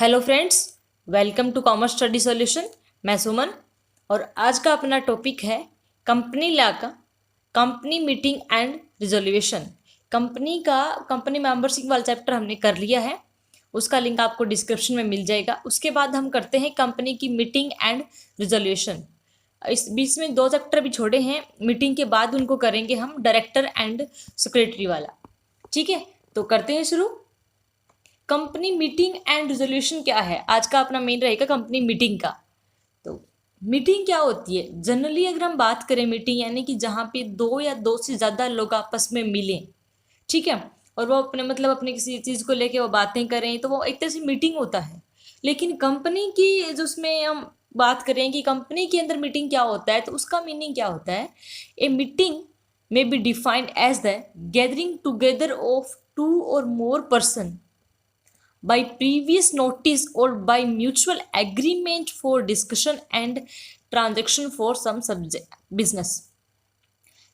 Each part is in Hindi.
Hello friends, welcome to commerce study solution. मैं सुमन और आज का अपना टॉपिक है कंपनी लॉ का company meeting and resolution. Company membership वाला चैप्टर हमने कर लिया है, उसका लिंक आपको डिस्क्रिप्शन में मिल जाएगा। उसके बाद हम करते हैं कंपनी की मीटिंग एंड रिजोल्यूशन। इस बीच में दो चैप्टर भी छोड़े हैं, मीटिंग के बाद उनको करेंगे हम डायरेक्टर एंड सेक्रेटरी वाला। ठीक है, तो करते हैं शुरू। कंपनी मीटिंग एंड रिजोल्यूशन क्या है, आज का अपना मेन रहेगा कंपनी मीटिंग का। तो मीटिंग क्या होती है? जनरली अगर हम बात करें मीटिंग यानी कि जहाँ पे दो या दो से ज़्यादा लोग आपस में मिलें, ठीक है, और वो अपने किसी चीज़ को लेके वो बातें करें, तो वो एक तरह से मीटिंग होता है। लेकिन कंपनी की जो उसमें हम बात करें कि कंपनी के अंदर मीटिंग क्या होता है, तो उसका मीनिंग क्या होता है? A meeting may be defined as the gathering together of two or more person by previous notice or by mutual agreement for discussion and transaction for some subject business।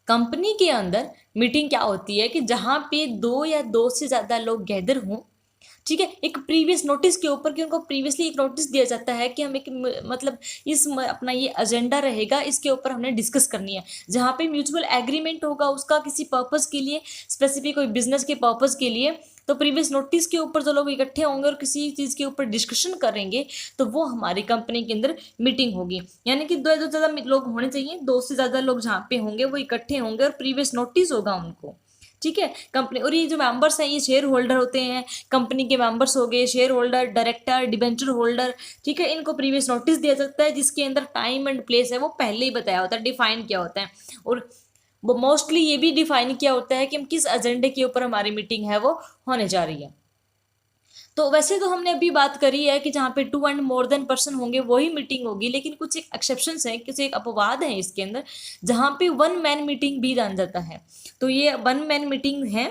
Company के अंदर मीटिंग क्या होती है कि जहां पे दो या दो से ज्यादा लोग गैदर हों, ठीक है, एक प्रीवियस नोटिस के ऊपर, कि उनको प्रीवियसली एक नोटिस दिया जाता है कि हम एक अपना ये एजेंडा रहेगा, इसके ऊपर हमने डिस्कस करनी है। जहाँ पे म्यूचुअल एग्रीमेंट होगा उसका किसी पर्पस के लिए, स्पेसिफिक कोई बिजनेस के पर्पस के लिए, तो प्रीवियस नोटिस के ऊपर जो लोग इकट्ठे होंगे और किसी चीज़ के ऊपर डिस्कशन करेंगे, तो वो हमारी कंपनी के अंदर मीटिंग होगी। यानी कि दो से ज़्यादा लोग होने चाहिए, दो से ज़्यादा लोग जहाँ पे होंगे वो इकट्ठे होंगे और प्रीवियस नोटिस होगा उनको। ठीक है, कंपनी और ये जो मेंबर्स हैं ये शेयर होल्डर होते हैं। कंपनी के मेंबर्स हो गए share holder, director, debenture holder, ठीक है, इनको प्रीवियस नोटिस दिया जाता है जिसके अंदर टाइम एंड प्लेस है वो पहले ही बताया होता है, डिफाइन किया होता है। और वो मोस्टली ये भी डिफाइन किया होता है कि हम किस एजेंडे के ऊपर हमारी मीटिंग है वो होने जा रही है। तो वैसे तो हमने अभी बात करी है कि जहाँ पे 2 एंड मोर देन पर्सन होंगे वही मीटिंग होगी, लेकिन कुछ एक एक्सेप्शंस हैं, कुछ एक अपवाद है इसके अंदर, जहाँ पे वन मैन मीटिंग भी जान जाता है। तो ये वन मैन मीटिंग है।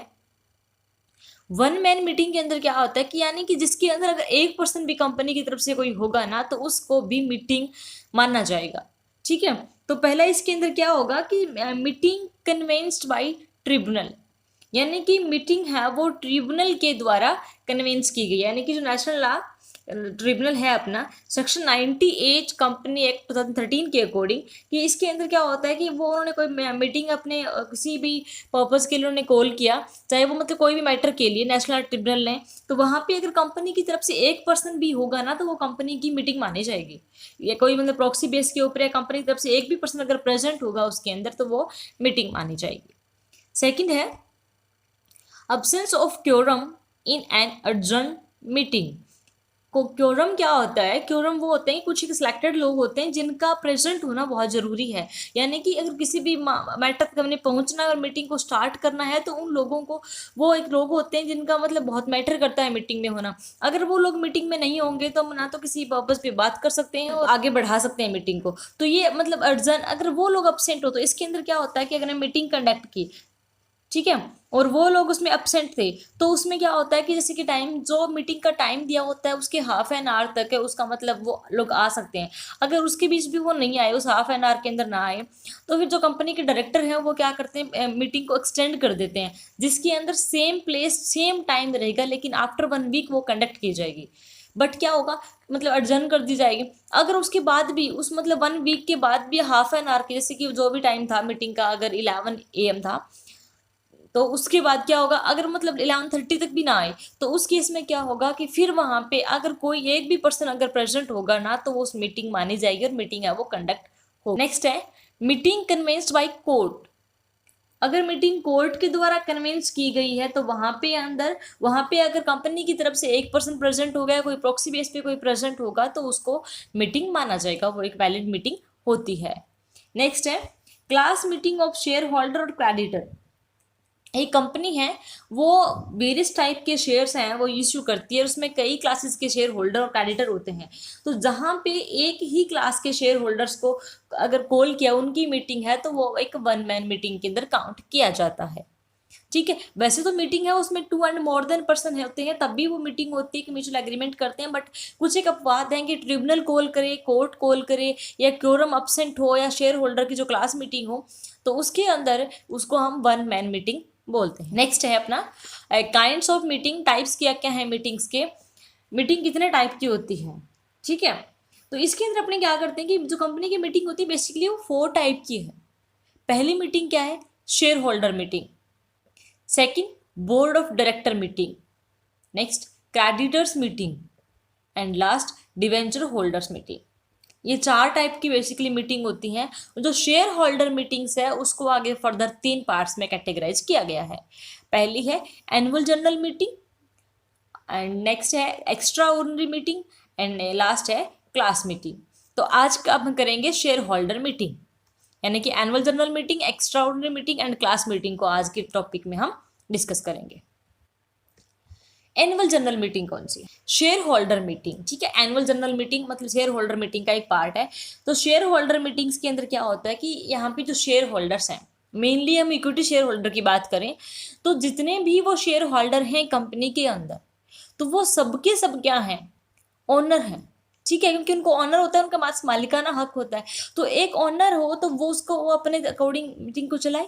वन मैन मीटिंग के अंदर क्या होता है कि यानी कि जिसके अंदर अगर एक पर्सन भी कंपनी की तरफ से कोई होगा ना, तो उसको भी मीटिंग माना जाएगा। ठीक है, तो पहला इसके अंदर क्या होगा कि मीटिंग कन्वेंस्ड बाय ट्रिब्यूनल, यानी कि मीटिंग है वो ट्रिब्यूनल के द्वारा कन्वेंस की गई। यानी कि जो नेशनल लॉ ट्रिब्यूनल है अपना, सेक्शन 98 कंपनी एक्ट 2013 के अकॉर्डिंग, कि इसके अंदर क्या होता है कि वो उन्होंने कोई मीटिंग अपने किसी भी पर्पज़ के लिए उन्होंने कॉल किया, चाहे वो कोई भी मैटर के लिए नेशनल ट्रिब्यूनल ने, तो वहाँ पे अगर कंपनी की तरफ से एक पर्सन भी होगा ना, तो वो कंपनी की मीटिंग मानी जाएगी। या कोई प्रॉक्सी बेस के ऊपर या कंपनी की तरफ से एक भी पर्सन अगर प्रेजेंट होगा उसके अंदर, तो वो मीटिंग मानी जाएगी। सेकेंड है absence of quorum in an urgent meeting. को क्योरम क्या होता है? क्योरम वो होते हैं कुछ एक सिलेक्टेड लोग होते हैं जिनका प्रेजेंट होना बहुत जरूरी है। यानी कि अगर किसी भी मैटर तक हमने पहुंचना है और मीटिंग को स्टार्ट करना है, तो उन लोगों को, वो एक लोग होते हैं जिनका बहुत मैटर करता है मीटिंग में होना। अगर वो लोग मीटिंग में नहीं होंगे तो हम ना तो किसी पर्पज पे बात कर सकते हैं और आगे बढ़ा सकते हैं मीटिंग को। तो ये अर्जेंट, अगर वो लोग अब्सेंट हो तो इसके अंदर क्या होता है कि अगर हम मीटिंग कंडक्ट की, ठीक है, और वो लोग उसमें एब्सेंट थे, तो उसमें क्या होता है कि जैसे कि टाइम, जो मीटिंग का टाइम दिया होता है उसके हाफ एन आवर तक है, उसका वो लोग आ सकते हैं। अगर उसके बीच भी वो नहीं आए, उस हाफ एन आवर के अंदर ना आए, तो फिर जो कंपनी के डायरेक्टर हैं वो क्या करते हैं, मीटिंग को एक्सटेंड कर देते हैं, जिसके अंदर सेम प्लेस सेम टाइम रहेगा, लेकिन आफ्टर 1 वीक वो कंडक्ट की जाएगी। बट क्या होगा, अर्जन कर दी जाएगी। अगर उसके बाद भी उस 1 वीक के बाद भी हाफ एन आवर के, जैसे कि जो भी टाइम था मीटिंग का, अगर 11 AM था, तो उसके बाद क्या होगा, अगर 11:30 तक भी ना आए, तो उस केस में क्या होगा कि फिर वहां पे अगर कोई एक भी पर्सन अगर प्रेजेंट होगा ना, तो वो उस मीटिंग मानी जाएगी और मीटिंग है वो कंडक्ट हो। नेक्स्ट है मीटिंग कन्वेंस्ड बाय कोर्ट। अगर मीटिंग कोर्ट के द्वारा कन्वेंस की गई है, तो वहां पे अगर कंपनी की तरफ से एक पर्सन प्रेजेंट हो गया, कोई प्रॉक्सी बेस पे कोई प्रेजेंट होगा, तो उसको मीटिंग माना जाएगा, वो एक वैलिड मीटिंग होती है। नेक्स्ट है class meeting of share holder और क्रेडिटर। एक कंपनी है वो वेरियस टाइप के शेयर्स हैं वो इश्यू करती है, उसमें कई क्लासेस के शेयर होल्डर और क्रेडिटर होते हैं। तो जहाँ पे एक ही क्लास के शेयर होल्डर्स को अगर कॉल किया, उनकी मीटिंग है, तो वो एक वन मैन मीटिंग के अंदर काउंट किया जाता है। ठीक है, वैसे तो मीटिंग है उसमें 2 एंड मोर देन पर्सन होते हैं, तब भी वो मीटिंग होती है कि म्यूचुअल एग्रीमेंट करते हैं। बट कुछ एक अपवाद हैं कि ट्रिब्यूनल कॉल करे, कोर्ट कॉल करे, या क्योरम अब्सेंट हो, या शेयर होल्डर की जो क्लास मीटिंग हो, तो उसके अंदर उसको हम वन मैन मीटिंग बोलते हैं। नेक्स्ट है अपना काइंड्स ऑफ मीटिंग, टाइप्स क्या क्या है मीटिंग्स के। मीटिंग कितने टाइप की होती है, ठीक है। तो इसके अंदर अपने क्या करते हैं कि जो कंपनी की मीटिंग होती है बेसिकली वो 4 टाइप की है। पहली मीटिंग क्या है, share holder meeting. Second, board of director meeting. Next, creditors meeting. And last, debenture holders meeting. ये 4 टाइप की बेसिकली मीटिंग होती हैं। जो शेयर होल्डर मीटिंग्स है उसको आगे फर्दर 3 पार्ट्स में कैटेगराइज किया गया है। पहली है annual general meeting, and next है extraordinary meeting, and last है क्लास मीटिंग। तो आज का हम करेंगे शेयर होल्डर मीटिंग, यानी कि annual general meeting, extra ordinary meeting and class meeting को आज के टॉपिक में हम डिस्कस करेंगे। एनुअल जनरल मीटिंग कौन सी है, शेयर होल्डर मीटिंग, ठीक है। एनुअल जनरल मीटिंग मतलब शेयर होल्डर मीटिंग का एक पार्ट है। तो शेयर होल्डर मीटिंग्स के अंदर क्या होता है कि यहाँ पे जो शेयर होल्डर्स हैं, मेनली हम इक्विटी शेयर होल्डर की बात करें तो जितने भी वो शेयर होल्डर हैं कंपनी के अंदर, तो वो सबके सब क्या हैं, ओनर हैं, ठीक है। क्योंकि उनको ऑनर होता है, उनका मालिकाना हक होता है। तो एक ऑनर हो तो वो उसको वो अपने अकॉर्डिंग मीटिंग को चलाए,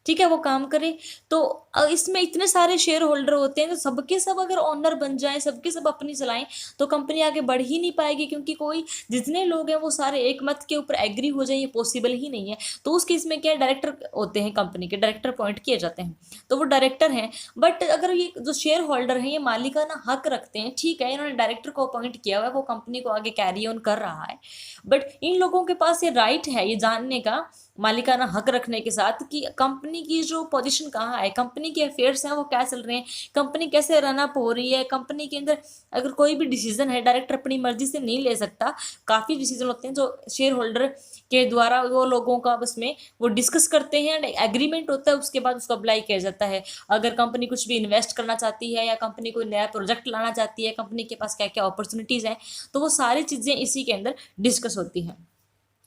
ठीक है, वो काम करे। तो इसमें इतने सारे शेयर होल्डर होते हैं तो सबके सब अगर ऑनर बन जाए, सबके सब अपनी चलाएं, तो कंपनी आगे बढ़ ही नहीं पाएगी। क्योंकि कोई जितने लोग हैं वो सारे एक मत के ऊपर एग्री हो जाए, ये पॉसिबल ही नहीं है। तो उस केस में क्या है, डायरेक्टर होते हैं कंपनी के, डायरेक्टर अपॉइंट किए जाते हैं, तो वो डायरेक्टर हैं। बट अगर ये जो शेयर होल्डर हैं ये मालिकाना हक रखते हैं, ठीक है, इन्होंने डायरेक्टर को अपॉइंट किया हुआ है, वो कंपनी को आगे कैरी ऑन कर रहा है, बट इन लोगों के पास ये राइट है ये जानने का, मालिकाना हक रखने के साथ, कि कंपनी की जो पोजीशन कहाँ है, कंपनी के अफेयर्स हैं वो क्या चल रहे हैं, कंपनी कैसे रन अप हो रही है, कंपनी के अंदर अगर कोई भी डिसीजन है डायरेक्टर अपनी मर्जी से नहीं ले सकता। काफ़ी डिसीजन होते हैं जो शेयर होल्डर के द्वारा वो लोगों का उसमें वो डिस्कस करते हैं, एग्रीमेंट होता है, उसके बाद उसको अप्लाई किया जाता है। अगर कंपनी कुछ भी इन्वेस्ट करना चाहती है या कंपनी कोई नया प्रोजेक्ट लाना चाहती है, कंपनी के पास क्या क्या अपॉर्चुनिटीज़ हैं, तो वो सारी चीज़ें इसी के अंदर डिस्कस होती हैं।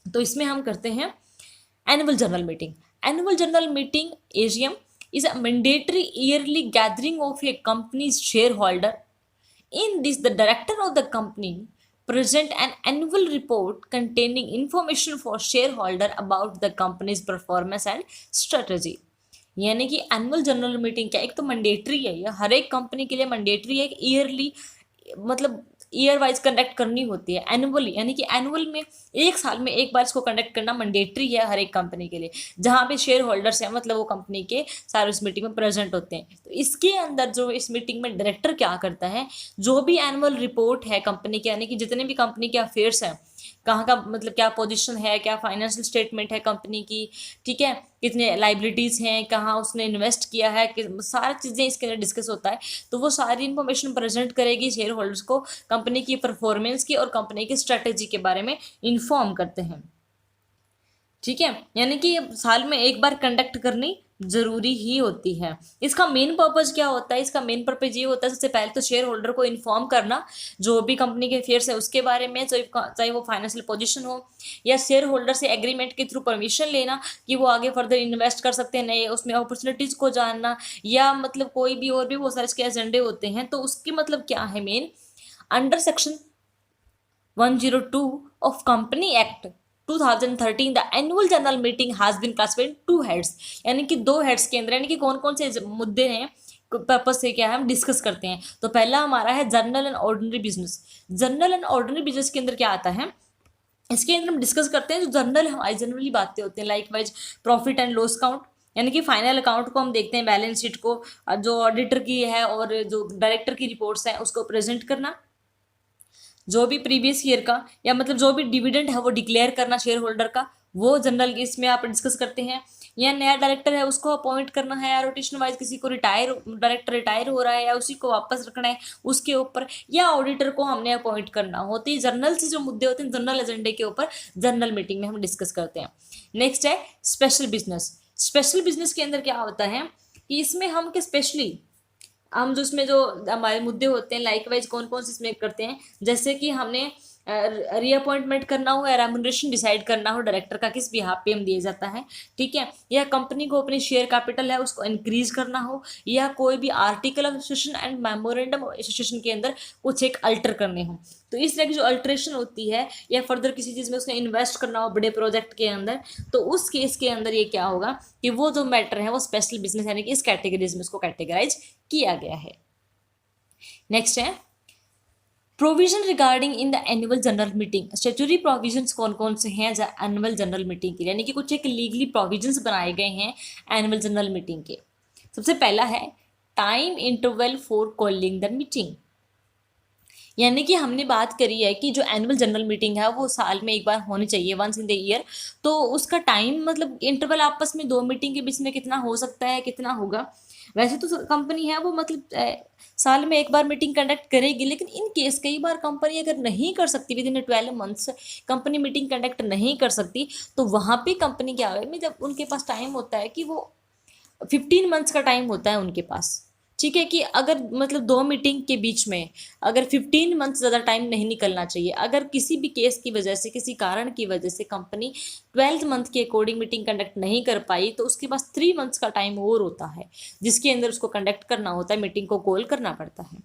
तो इसमें हम करते हैं annual general meeting. Annual general meeting AGM is a mandatory yearly gathering of a company's shareholder. In this, the director of the company present an annual report containing information for shareholder about the company's performance and strategy. यानी कि एनुअल जनरल मीटिंग क्या, एक तो मैंडेटरी है, ये हर एक कंपनी के लिए मैंडेटरी है, ईयरली मतलब ईयर वाइज कंडक्ट करनी होती है, एनुअली, यानी कि एनुअल में एक साल में एक बार इसको कंडक्ट करना मैंडेटरी है हर एक कंपनी के लिए, जहाँ पे शेयर होल्डर्स हैं मतलब वो कंपनी के सारे उस मीटिंग में प्रेजेंट होते हैं। तो इसके अंदर जो इस मीटिंग में डायरेक्टर क्या करता है, जो भी एनुअल रिपोर्ट है कंपनी के, यानी कि जितने भी कंपनी के अफेयर्स हैं, कहाँ का मतलब क्या पोजीशन है, क्या फाइनेंशियल स्टेटमेंट है कंपनी की, ठीक है, कितने लाइबिलिटीज़ हैं, कहाँ उसने इन्वेस्ट किया है, सारी चीज़ें इसके अंदर डिस्कस होता है। तो वो सारी इन्फॉर्मेशन प्रेजेंट करेगी शेयर होल्डर्स को, कंपनी की परफॉर्मेंस की और कंपनी की स्ट्रेटेजी के बारे में इन्फॉर्म करते हैं, ठीक है। यानी कि साल में एक बार कंडक्ट करनी जरूरी ही होती है। इसका मेन पर्पज क्या होता है, इसका मेन पर्पज ये होता है सबसे पहले तो शेयर होल्डर को इन्फॉर्म करना जो भी कंपनी के अफेयर्स है उसके बारे में, चाहे वो फाइनेंशियल पोजीशन हो या शेयर होल्डर से एग्रीमेंट के थ्रू परमिशन लेना कि वो आगे फर्दर इन्वेस्ट कर सकते हैं, नए उसमें अपॉर्चुनिटीज़ को जानना, या मतलब कोई भी और भी बहुत सारे इसके एजेंडे होते हैं। तो उसके मतलब क्या है main, under section 102 of company act 2013 the annual general meeting has been classified in 2 heads, यानी कि 2 हेड्स के अंदर, यानी कि कौन कौन से मुद्दे हैं, पर्पज से क्या है हम डिस्कस करते हैं। तो पहला हमारा है general and ordinary business. General and ordinary business के अंदर क्या आता है, इसके अंदर हम डिस्कस करते हैं जो जनरल हमारी जनरली बातें होती हैं, like wise profit and loss account, यानी कि फाइनल अकाउंट को हम देखते हैं, बैलेंस शीट को, जो ऑडिटर की है और जो डायरेक्टर की रिपोर्ट्स हैं उसको प्रेजेंट करना, जो भी प्रीवियस ईयर का या मतलब जो भी डिविडेंड है वो डिक्लेयर करना शेयर होल्डर का, वो जनरल इसमें आप डिस्कस करते हैं। या नया डायरेक्टर है उसको अपॉइंट करना है, या रोटेशन वाइज किसी को डायरेक्टर रिटायर हो रहा है या उसी को वापस रखना है उसके ऊपर, या ऑडिटर को हमने अपॉइंट करना होते हैं। जनरल से जो मुद्दे होते हैं जनरल एजेंडे के ऊपर जनरल मीटिंग में हम डिस्कस करते हैं। नेक्स्ट है स्पेशल बिजनेस। स्पेशल बिजनेस के अंदर क्या होता है कि इसमें हम स्पेशली हम जो इसमें जो हमारे मुद्दे होते हैं लाइक वाइज कौन कौन से इसमें करते हैं, जैसे कि हमने रीअपॉइंटमेंट करना हो या रेम्यूनरेशन डिसाइड करना हो डायरेक्टर का किस बिहाफ पे हम दिया जाता है, ठीक है, या कंपनी को अपनी शेयर कैपिटल है उसको इंक्रीज करना हो, या कोई भी article of association and memorandum of association के अंदर कुछ एक अल्टर करने हो, तो इस तरह की जो अल्ट्रेशन होती है, या फर्दर किसी चीज़ में उसने इन्वेस्ट करना हो बड़े प्रोजेक्ट के अंदर, तो उस केस के अंदर ये क्या होगा कि वो जो मैटर है वो स्पेशल बिजनेस यानी कि इस कैटेगरीज में उसको कैटेगराइज किया गया है। नेक्स्ट है provision regarding in the annual general meeting, statutory provisions कौन कौन से हैं एनुअल जनरल मीटिंग के, यानी कि कुछ एक लीगली प्रोविजंस बनाए गए हैं एनुअल जनरल मीटिंग के। सबसे पहला है time interval for calling the meeting, यानी कि हमने बात करी है कि जो एनुअल जनरल मीटिंग है वो साल में एक बार होनी चाहिए, वंस इन द ईयर। तो उसका टाइम मतलब इंटरवल आपस में दो मीटिंग के बीच में कितना हो सकता है, कितना होगा। वैसे तो कंपनी है वो मतलब साल में एक बार मीटिंग कंडक्ट करेगी, लेकिन इन केस कई बार कंपनी अगर नहीं कर सकती, with in 12 months company meeting conduct नहीं कर सकती, तो वहाँ पे कंपनी क्या है, जब उनके पास टाइम होता है कि वो 15 मंथ्स का टाइम होता है उनके पास, ठीक है, कि अगर मतलब दो मीटिंग के बीच में अगर 15 मंथ ज़्यादा टाइम नहीं निकलना चाहिए। अगर किसी भी केस की वजह से, किसी कारण की वजह से कंपनी 12th मंथ के अकॉर्डिंग मीटिंग कंडक्ट नहीं कर पाई, तो उसके पास 3 मंथ्स का टाइम और होता है जिसके अंदर उसको कंडक्ट करना होता है, मीटिंग को कॉल करना पड़ता है।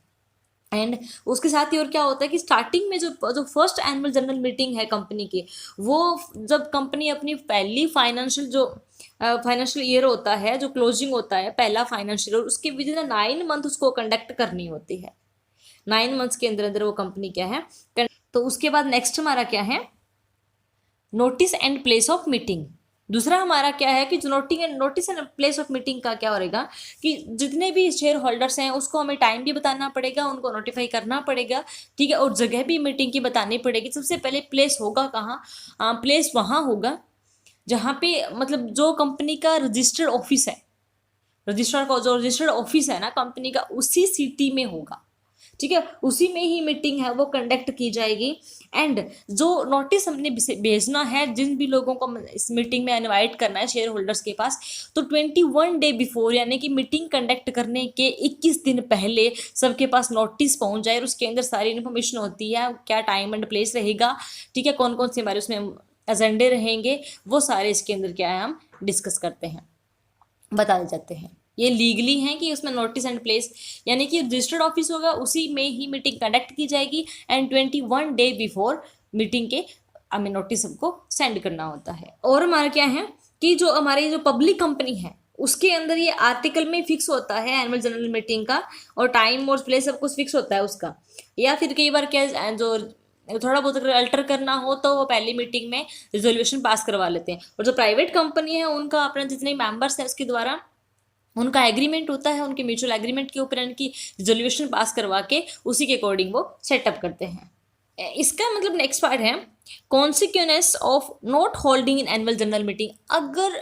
एंड उसके साथ ही और क्या होता है कि स्टार्टिंग में जो जो फर्स्ट एनुअल जनरल मीटिंग है कंपनी की, वो जब कंपनी अपनी पहली फाइनेंशियल जो फाइनेंशियल ईयर होता है, जो क्लोजिंग होता है पहला फाइनेंशियल ईयर, उसके विद इन 9 मंथ उसको कंडक्ट करनी होती है। 9 मंथ्स के अंदर अंदर वो कंपनी क्या है। तो उसके बाद नेक्स्ट हमारा क्या है, notice and place of meeting. दूसरा हमारा क्या है कि जो notice and place of meeting का क्या रहेगा कि जितने भी शेयर होल्डर्स हैं उसको हमें टाइम भी बताना पड़ेगा, उनको नोटिफाई करना पड़ेगा, ठीक है, और जगह भी मीटिंग की बतानी पड़ेगी। सबसे पहले प्लेस होगा कहाँ, प्लेस वहाँ होगा जहाँ पे मतलब जो कंपनी का रजिस्टर्ड ऑफिस है, रजिस्ट्रार का जो रजिस्टर्ड ऑफिस है ना कंपनी का, उसी सिटी में होगा, ठीक है, उसी में ही मीटिंग है वो कंडक्ट की जाएगी। एंड जो नोटिस हमने भेजना है जिन भी लोगों को इस मीटिंग में इनवाइट करना है शेयर होल्डर्स के पास, तो 21 डे बिफोर, यानी कि मीटिंग कंडक्ट करने के 21 दिन पहले सबके पास नोटिस पहुंच जाए, और उसके अंदर सारी इन्फॉर्मेशन होती है, क्या टाइम एंड प्लेस रहेगा, ठीक है, कौन कौन से हमारे उसमें एजेंडे रहेंगे, वो सारे इसके अंदर क्या है हम डिस्कस करते हैं, बता जाते हैं। ये लीगली हैं कि उसमें नोटिस एंड प्लेस, यानी कि रजिस्टर्ड ऑफिस होगा उसी में ही मीटिंग कंडक्ट की जाएगी, एंड 21 डे बिफोर मीटिंग के हमें नोटिस सबको सेंड करना होता है। और हमारा क्या है कि जो हमारी जो पब्लिक कंपनी है उसके अंदर ये आर्टिकल में फिक्स होता है एनुअल जनरल मीटिंग का, और टाइम और प्लेस सब कुछ फिक्स होता है उसका। या फिर कई बार क्या जो थोड़ा बहुत अगर अल्टर करना हो तो वो पहली मीटिंग में रिजोल्यूशन पास करवा लेते हैं। और जो प्राइवेट कंपनी है उनका अपना जितने मेंबर्स हैं उसके द्वारा उनका एग्रीमेंट होता है, उनके म्यूचुअल एग्रीमेंट के ऊपर उनकी रिजोल्यूशन पास करवा के उसी के अकॉर्डिंग वो सेटअप करते हैं। इसका मतलब नेक्स्ट पार्ट है consequence of not holding in annual general meeting. अगर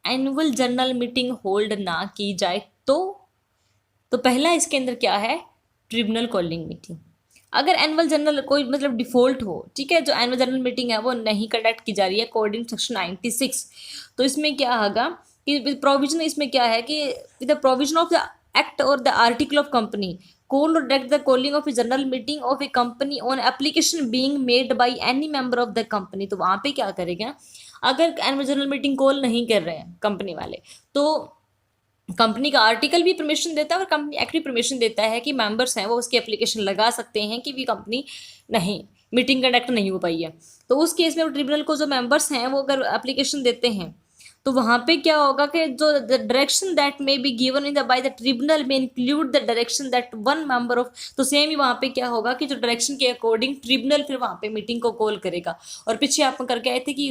एनुअल जनरल मीटिंग होल्ड ना की जाए तो पहला इसके अंदर क्या है, ट्रिब्यूनल कॉलिंग मीटिंग। अगर एनुअल जनरल कोई मतलब डिफॉल्ट हो, ठीक है, जो एनुअल जनरल मीटिंग है वो नहीं कंडक्ट की जा रही है अकॉर्डिंग सेक्शन 96, तो इसमें क्या होगा कि प्रोविजन इसमें क्या है कि with the provision of the act और the article of company call और direct the calling of a general meeting of a company on application being made by any member of the company. तो वहाँ पे क्या करेगा, अगर एनुअल जनरल मीटिंग कॉल नहीं कर रहे हैं कंपनी वाले, तो कंपनी का आर्टिकल भी परमिशन देता है और कंपनी एक्ट भी परमिशन देता है कि मेंबर्स हैं वो उसकी एप्लीकेशन लगा सकते हैं कि भी कंपनी नहीं मीटिंग कंडक्ट नहीं हो पाई है। तो उस केस में ट्रिब्यूनल को जो मेंबर्स हैं वो अगर एप्लीकेशन देते हैं तो वहाँ पे क्या होगा कि जो the direction that may be given in the by the tribunal में include the direction that one member of, तो सेम ही वहाँ पे क्या होगा कि जो डायरेक्शन के अकॉर्डिंग ट्रिब्यूनल फिर वहाँ पे मीटिंग को कॉल करेगा। और पीछे आप करके आए थे कि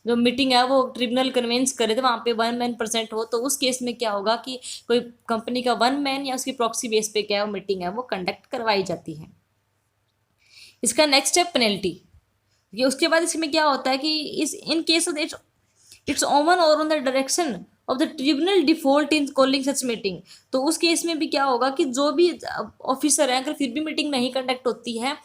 जो मीटिंग है वो ट्रिब्यूनल कन्वेंस करे थे, वहाँ पे 1 मैन परसेंट हो, तो उस केस में क्या होगा कि कोई कंपनी का 1 मैन या उसकी प्रॉक्सी बेस पे क्या है वो मीटिंग है वो कंडक्ट करवाई जाती है। इसका नेक्स्ट है पेनल्टी। ये उसके बाद इसमें क्या होता है कि इस in case of its own और on the direction of the tribunal default in calling such meeting, तो उस केस में भी क्या होगा कि जो भी ऑफिसर है अगर फिर भी मीटिंग नहीं कंडक्ट होती है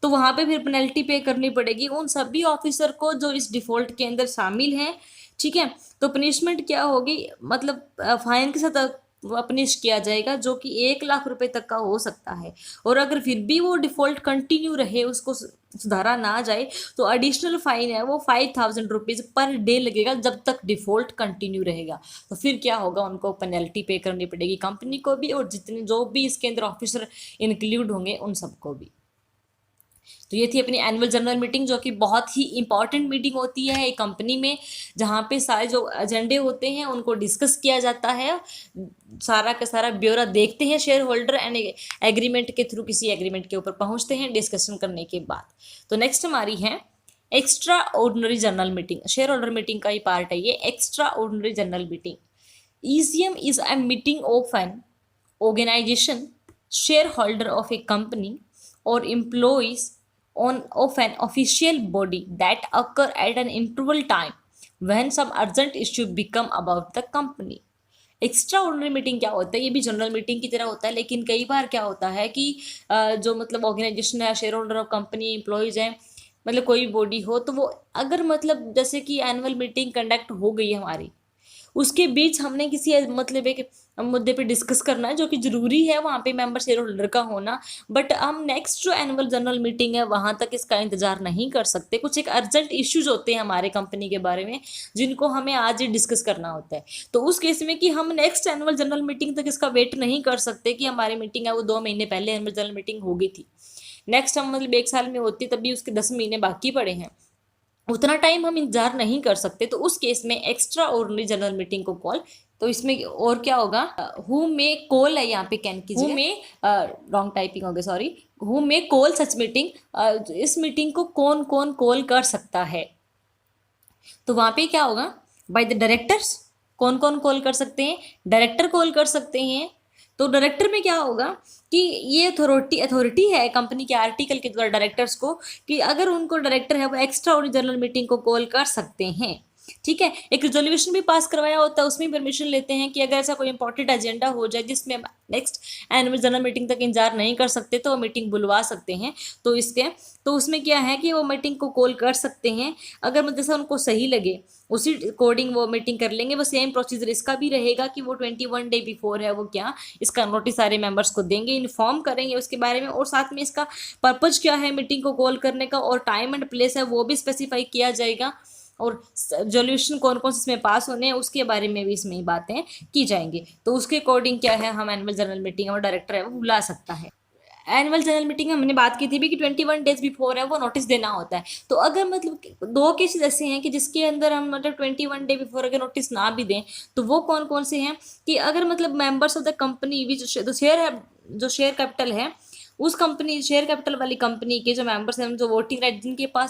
तो वहाँ पे फिर पेनल्टी पे करनी पड़ेगी उन सभी ऑफिसर को जो इस डिफॉल्ट के अंदर शामिल हैं, ठीक है। तो पनिशमेंट क्या होगी, मतलब फाइन के साथ पनिश किया जाएगा जो कि 1 लाख रुपए तक का हो सकता है। और अगर फिर भी वो डिफॉल्ट कंटिन्यू रहे, उसको सुधारा ना जाए, तो एडिशनल फाइन है वो 5,000 रुपीज़ पर डे लगेगा जब तक डिफॉल्ट कंटिन्यू रहेगा। तो फिर क्या होगा, उनको पेनल्टी पे करनी पड़ेगी कंपनी को भी और जितने जो भी इसके अंदर ऑफिसर इंक्लूड होंगे उन सबको भी। तो ये थी अपनी एनुअल जनरल मीटिंग, जो कि बहुत ही इंपॉर्टेंट मीटिंग होती है एक कंपनी में, जहाँ पे सारे जो एजेंडे होते हैं उनको डिस्कस किया जाता है, सारा का सारा ब्यौरा देखते हैं शेयर होल्डर एंड एग्रीमेंट के थ्रू किसी एग्रीमेंट के ऊपर पहुंचते हैं डिस्कशन करने के बाद। तो नेक्स्ट हमारी है extra ordinary general meeting. Share holder meeting का ही पार्ट है ये, extra ordinary general meeting. ECM is a meeting of an organization, shareholder of a company, or employees of an official body that occur at an interval time when some urgent issue become about the company. Extra ordinary meeting क्या होता है? ये भी जनरल मीटिंग की तरह होता है, लेकिन कई बार क्या होता है कि जो मतलब ऑर्गेनाइजेशन है, share holder of company, employees हैं, मतलब कोई बॉडी हो, तो वो अगर मतलब जैसे कि एनुअल मीटिंग कंडक्ट हो गई हमारी, उसके बीच हमने किसी मतलब एक मुद्दे पे डिस्कस करना है जो कि ज़रूरी है वहाँ पे मेंबर शेयर होल्डर का होना, बट हम नेक्स्ट जो एनुअल जनरल मीटिंग है वहाँ तक इसका इंतज़ार नहीं कर सकते। कुछ एक अर्जेंट इश्यूज होते हैं हमारे कंपनी के बारे में जिनको हमें आज ही डिस्कस करना होता है, तो उस केस में कि हम नेक्स्ट एनुअल जनरल मीटिंग तक इसका वेट नहीं कर सकते कि हमारी मीटिंग है वो 2 महीने पहले एनुअल जनरल मीटिंग हो गई थी, नेक्स्ट हम मतलब 1 साल में होती तभी उसके 10 महीने बाकी पड़े हैं, उतना टाइम हम इंतजार नहीं कर सकते। तो उस केस में एक्स्ट्रा ऑर्डिनरी जनरल मीटिंग को कॉल, तो इसमें और क्या होगा, हु मे कॉल है यहाँ पे, कैन कीजिए, हु मे रॉन्ग टाइपिंग हो गया sorry, who may call such meeting, इस मीटिंग को कौन कौन कॉल कर सकता है, तो वहाँ पे क्या होगा, बाय द डायरेक्टर्स, कौन कौन कॉल कर सकते हैं, डायरेक्टर कॉल कर सकते हैं। तो डायरेक्टर में क्या होगा कि ये अथॉरिटी है कंपनी के आर्टिकल के द्वारा डायरेक्टर्स को, कि अगर उनको डायरेक्टर है वो एक्स्ट्रा ऑर्डिनरी जनरल मीटिंग को कॉल कर सकते हैं। ठीक है, एक रिजोल्यूशन भी पास करवाया होता है, उसमें परमिशन लेते हैं कि अगर ऐसा कोई इंपॉर्टेंट एजेंडा हो जाए जिसमें नेक्स्ट एनुअल जनरल मीटिंग तक इंतजार नहीं कर सकते तो वो मीटिंग बुलवा सकते हैं। तो उसमें क्या है कि वो मीटिंग को कॉल कर सकते हैं, अगर मतलब जैसा उनको सही लगे उसी अकॉर्डिंग वो मीटिंग कर लेंगे। वो सेम प्रोसीजर इसका भी रहेगा कि वो 21 डे बिफोर है वो क्या इसका नोटिस सारे मेंबर्स को देंगे, इन्फॉर्म करेंगे उसके बारे में, और साथ में इसका पर्पज क्या है मीटिंग को कॉल करने का और टाइम एंड प्लेस है वो भी स्पेसिफाई किया जाएगा, और रेजोल्यूशन कौन कौन से इसमें पास होने हैं उसके बारे में भी इसमें ही बातें की जाएंगी। तो उसके अकॉर्डिंग क्या है, हम एनुअल जनरल मीटिंग और डायरेक्टर है वो बुला सकता है। एनुअल जनरल मीटिंग हमने बात की थी भी कि 21 डेज बिफोर है वो नोटिस देना होता है। तो अगर मतलब 2 केसेस ऐसे हैं कि जिसके अंदर हम मतलब 21 डे बिफोर अगर नोटिस ना भी दें, तो वो कौन कौन से हैं कि अगर मतलब मेंबर्स ऑफ द कंपनी भी जो शेयर कैपिटल है उस कंपनी शेयर कैपिटल वाली कंपनी के जो मेंबर्स हैं, जो वोटिंग राइट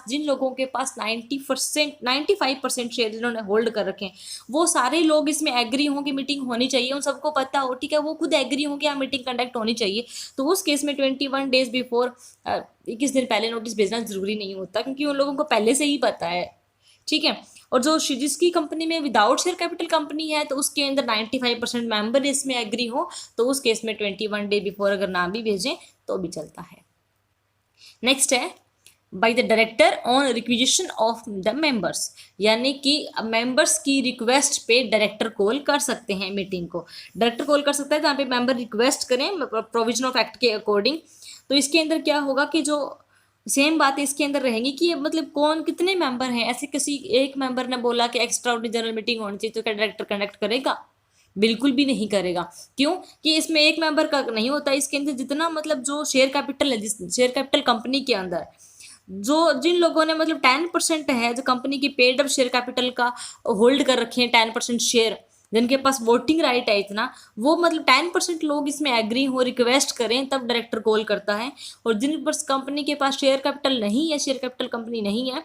जिन लोगों के पास 95% शेयर जिन्होंने होल्ड कर रखे हैं, वो सारे लोग इसमें एग्री हों कि मीटिंग होनी चाहिए, उन सबको पता हो, ठीक है, वो खुद एग्री हों कि हाँ मीटिंग कंडक्ट होनी चाहिए। तो उस केस में 21 डेज बिफोर 21 दिन पहले नोटिस भेजना जरूरी नहीं होता, क्योंकि उन लोगों को पहले से ही पता है। ठीक है, और जो जिसकी कंपनी में विदाउट शेयर कैपिटल कंपनी है तो उसके अंदर 95% मेंबर इसमें एग्री हो, तो उस केस में 21 डे बिफोर अगर ना भी भेजें तो भी चलता है। नेक्स्ट है by the director on requisition of the members, यानी कि मेंबर्स की रिक्वेस्ट पे डायरेक्टर कॉल कर सकते हैं मीटिंग को। डायरेक्टर कॉल कर सकता है जहाँ पे मेंबर रिक्वेस्ट करें प्रोविजन ऑफ एक्ट के अकॉर्डिंग। तो इसके अंदर क्या होगा कि जो सेम बात इसके अंदर रहेंगी कि मतलब कौन कितने मेंबर हैं। ऐसे किसी एक मेंबर ने बोला कि एक्स्ट्रा ऑर्डिनरी जनरल मीटिंग होनी चाहिए, तो क्या डायरेक्टर कंडक्ट करेगा? बिल्कुल भी नहीं करेगा। क्यों? कि इसमें एक मेंबर का नहीं होता, इसके अंदर जितना मतलब जो शेयर कैपिटल है, जिस शेयर कैपिटल कंपनी के अंदर जिन लोगों ने मतलब 10% है जो कंपनी की पेड अप शेयर कैपिटल का होल्ड कर रखे हैं, 10% शेयर जिनके पास वोटिंग राइट है इतना, वो मतलब 10% लोग इसमें एग्री हो, रिक्वेस्ट करें, तब डायरेक्टर कॉल करता है। और जिन पर कंपनी के पास शेयर कैपिटल नहीं है, शेयर कैपिटल कंपनी नहीं है,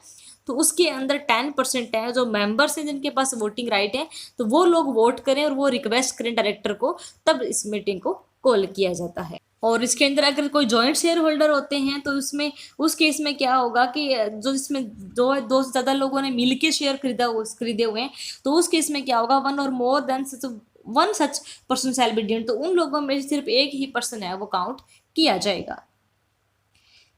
तो उसके अंदर 10% है जो मेंबर्स हैं जिनके पास वोटिंग राइट है, तो वो लोग वोट करें और वो रिक्वेस्ट करें डायरेक्टर को, तब इस मीटिंग को कॉल किया जाता है। और इसके अंदर अगर कोई जॉइंट शेयर होल्डर होते हैं तो उसमें उस केस में क्या होगा कि जो इसमें दो से ज़्यादा लोगों ने मिलके शेयर खरीदे हुए हैं, तो उस केस में क्या होगा, 1 और more than one such person shall be deemed, तो उन लोगों में सिर्फ एक ही पर्सन है वो काउंट किया जाएगा।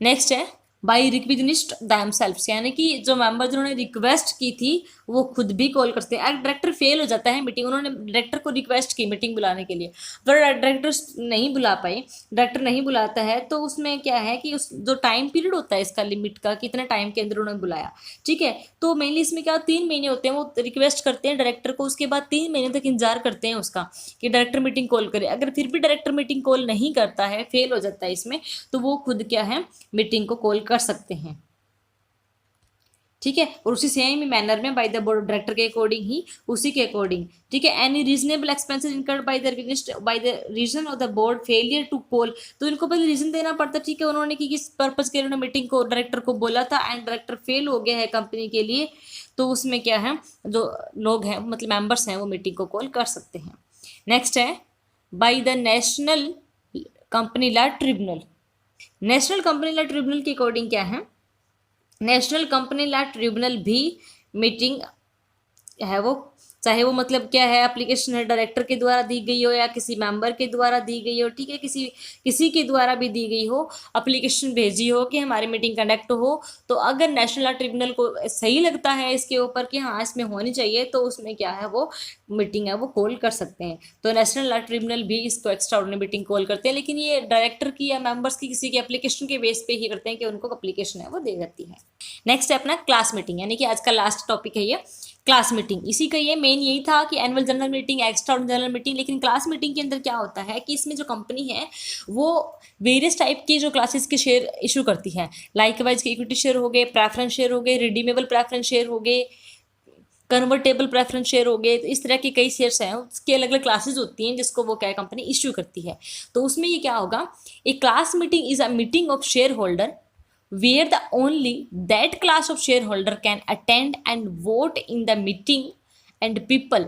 नेक्स्ट है बाई रिक्विजनिस्ट दैमसेल्व्स, यानी कि जो मेंबर जिन्होंने रिक्वेस्ट की थी वो खुद भी कॉल करते हैं। अगर डायरेक्टर फेल हो जाता है मीटिंग, उन्होंने डायरेक्टर को रिक्वेस्ट की मीटिंग बुलाने के लिए, पर डायरेक्टर नहीं बुला पाए, डायरेक्टर नहीं बुलाता है, तो उसमें क्या है कि उस जो टाइम पीरियड होता है इसका लिमिट का, कितने टाइम के अंदर उन्होंने बुलाया, ठीक है, तो मेनली इसमें क्या 3 महीने होते हैं, वो रिक्वेस्ट करते हैं डायरेक्टर को, उसके बाद 3 महीने तक इंतजार करते हैं उसका कि डायरेक्टर मीटिंग कॉल करे। अगर फिर भी डायरेक्टर मीटिंग कॉल नहीं करता है, फेल हो जाता है इसमें, तो वो खुद क्या है मीटिंग को कॉल कर सकते हैं, ठीक है। और उसी सेम मैनर में by the board of director के अकॉर्डिंग ही, उसी के अकॉर्डिंग, ठीक है। Any reasonable expenses incurred by the reason of the board failure to call, तो इनको पहले रीजन देना पड़ता, ठीक है। उन्होंने किस पर्पज के लिए उन्होंने मीटिंग को डायरेक्टर को बोला था एंड डायरेक्टर फेल हो गया है कंपनी के लिए, तो उसमें क्या है, जो लोग हैं मतलब मेंबर्स हैं वो मीटिंग को कॉल कर सकते हैं। नेक्स्ट है by the national company law tribunal. National company law tribunal के अकॉर्डिंग क्या है, नेशनल कंपनी लॉ ट्रिब्यूनल भी मीटिंग है वो, चाहे वो मतलब क्या है, एप्लीकेशन है डायरेक्टर के द्वारा दी गई हो या किसी मेंबर के द्वारा दी गई हो, ठीक है, किसी के द्वारा भी दी गई हो, एप्लीकेशन भेजी हो कि हमारी मीटिंग कंडक्ट हो, तो अगर नेशनल लॉ ट्रिब्यूनल को सही लगता है इसके ऊपर कि हाँ इसमें होनी चाहिए, तो उसमें क्या है वो मीटिंग है वो कॉल कर सकते हैं। तो नेशनल लॉ ट्रिब्यूनल भी इसको एक्स्ट्राऑर्डिनरी मीटिंग कॉल करते हैं, लेकिन ये डायरेक्टर की या मेंबर्स की किसी की एप्लीकेशन के बेस पे ही करते हैं कि उनको एप्लीकेशन है वो दे जाती है। नेक्स्ट है अपना क्लास मीटिंग, यानी कि आज का लास्ट टॉपिक है ये क्लास मीटिंग। इसी का ये मेन यही था कि annual general meeting, extra general meeting, लेकिन क्लास मीटिंग के अंदर क्या होता है कि इसमें जो कंपनी है वो वेरियस टाइप के जो क्लासेस के शेयर इशू करती है, लाइक वाइज के इक्विटी शेयर हो गए, प्रेफरेंस शेयर हो गए, रिडीमेबल प्रेफरेंस शेयर हो गए, कन्वर्टेबल प्रेफरेंस शेयर हो गए, तो इस तरह के कई शेयर्स हैं, उसकी अलग अलग क्लासेस होती हैं जिसको वो क्या कंपनी इश्यू करती है। तो उसमें ये क्या होगा, A class meeting is a meeting of shareholder where the only that class of shareholder can attend and vote in the meeting, and people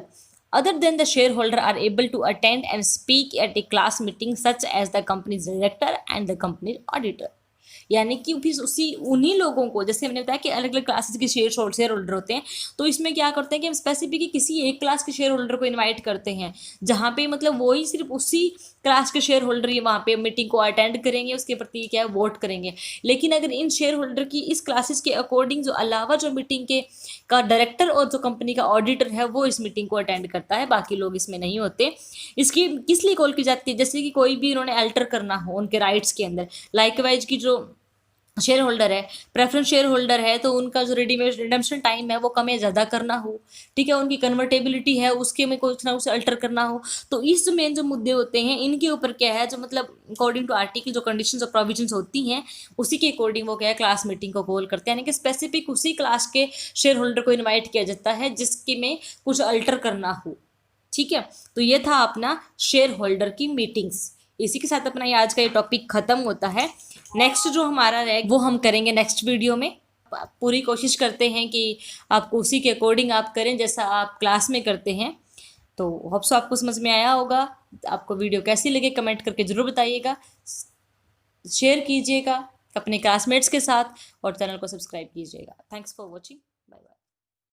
other than the shareholder are able to attend and speak at a class meeting, such as the company's director and the company's auditor। यानी कि फिर उन्हीं लोगों को, जैसे हमने बताया कि अलग अलग क्लासेस के शेयर होल्डर होते हैं, तो इसमें क्या करते हैं कि हम स्पेसिफिक किसी एक क्लास के शेयर होल्डर को इनवाइट करते हैं, जहाँ पे मतलब वही सिर्फ उसी क्लास के शेयर होल्डर ही वहाँ पे मीटिंग को अटेंड करेंगे, उसके प्रति क्या है वोट करेंगे। लेकिन अगर इन शेयर होल्डर की इस क्लासेस के अकॉर्डिंग जो अलावा जो मीटिंग के का डायरेक्टर और जो कंपनी का ऑडिटर है वो इस मीटिंग को अटेंड करता है, बाकी लोग इसमें नहीं होते। इसकी किस लिए कॉल की जाती है, जैसे कि कोई भी उन्होंने अल्टर करना हो उनके राइट्स के अंदर, लाइक वाइज की जो शेयर होल्डर है, प्रेफरेंस शेयर होल्डर है, तो उनका जो रिडेम्पशन टाइम है वो कम या ज़्यादा करना हो, ठीक है, उनकी कन्वर्टेबिलिटी है उसके में कुछ ना कुछ अल्टर करना हो, तो इस जो मेन जो मुद्दे होते हैं इनके ऊपर क्या है, जो मतलब अकॉर्डिंग टू आर्टिकल जो कंडीशंस और प्रोविजंस होती हैं उसी के अकॉर्डिंग वो क्या है क्लास मीटिंग को कॉल करते हैं, यानी कि स्पेसिफिक उसी क्लास के शेयर होल्डर को इन्वाइट किया जाता है जिसके में कुछ अल्टर करना हो, ठीक है। तो ये था अपना शेयर होल्डर की मीटिंग्स। इसी के साथ अपना ये आज का ये टॉपिक खत्म होता है। नेक्स्ट जो हमारा है वो हम करेंगे नेक्स्ट वीडियो में। पूरी कोशिश करते हैं कि आपको उसी के अकॉर्डिंग आप करें जैसा आप क्लास में करते हैं। तो होप सो आपको समझ में आया होगा। आपको वीडियो कैसी लगे कमेंट करके ज़रूर बताइएगा, शेयर कीजिएगा अपने क्लासमेट्स के साथ और चैनल को सब्सक्राइब कीजिएगा। Thanks for watching.